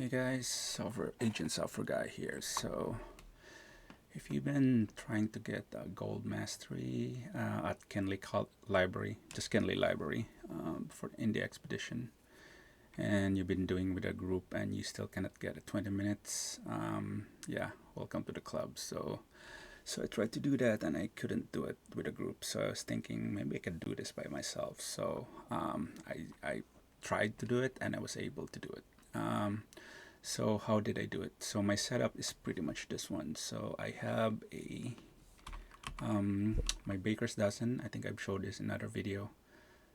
Hey guys, Agent Software Guy here. So, if you've been trying to get Gold Mastery at Library, just Kenley Library for in the expedition, and you've been doing with a group and you still cannot get it 20 minutes, yeah, welcome to the club. So I tried to do that and I couldn't do it with a group. So I was thinking maybe I could do this by myself. So I tried to do it and I was able to do it. So how did I do it? So my setup is pretty much this one. So I have a my baker's dozen. I think I've showed this in another video.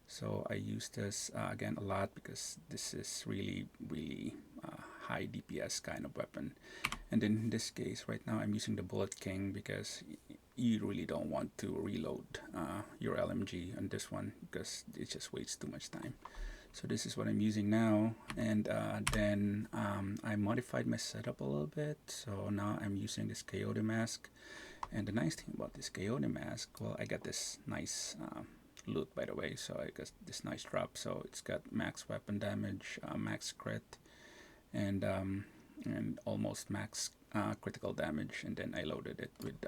So I use this again a lot because this is really high DPS kind of weapon. And then in this case right now I'm using the Bullet King because you really don't want to reload your LMG on this one because it just wastes too much time. So this is what I'm using now, and then I modified my setup a little bit. So now I'm using this Coyote mask, and the nice thing about this Coyote mask, well, I got this nice loot, by the way. So I got this nice drop. So it's got max weapon damage, max crit, and almost max critical damage. And then I loaded it with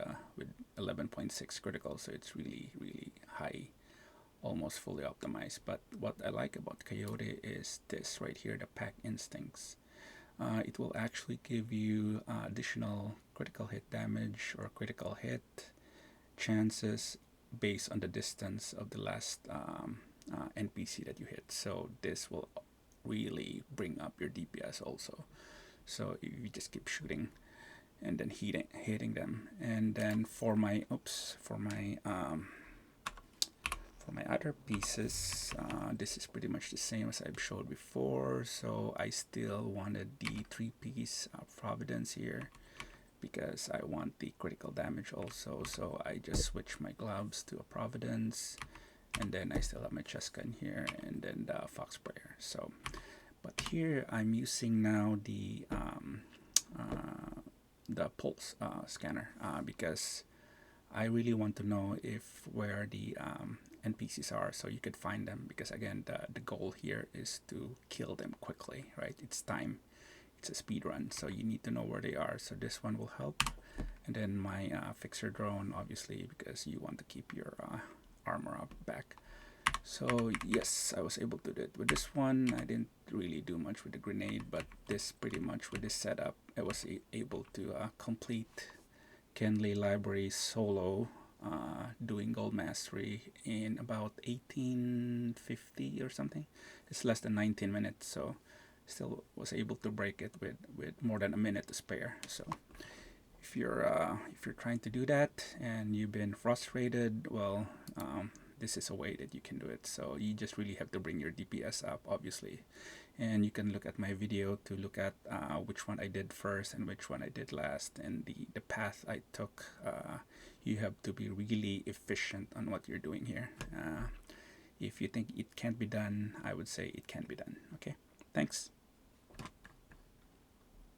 11.6 critical, so it's really high, almost fully optimized. But what I like about Coyote is this right here, the Pack Instincts. It will actually give you additional critical hit damage or critical hit chances based on the distance of the last NPC that you hit. So this will really bring up your DPS also. So you just keep shooting and then hitting them. And then for my other pieces, this is pretty much the same as I've showed before. So I still wanted the 3-piece Providence here because I want the critical damage also. So I just switched my gloves to a Providence, and then I still have my Ceska in here, and then the Fox Sprayer. So, but here I'm using now the pulse scanner because I really want to know where the NPCs are, so you could find them, because again the goal here is to kill them quickly, right? It's time, it's a speed run, so you need to know where they are. So this one will help, and then my fixer drone, obviously, because you want to keep your armor up back. So yes, I was able to do it with this one. I didn't really do much with the grenade, but this pretty much with this setup I was able to complete Kenley Library solo, doing Gold Mastery in about 1850 or something. It's less than 19 minutes, so still was able to break it with more than a minute to spare. So if you're trying to do that and you've been frustrated, well, this is a way that you can do it. So you just really have to bring your DPS up, obviously, and you can look at my video to look at which one I did first and which one I did last, and the path I took. You have to be really efficient on what you're doing here. If you think it can't be done, I would say it can be done. Okay, thanks.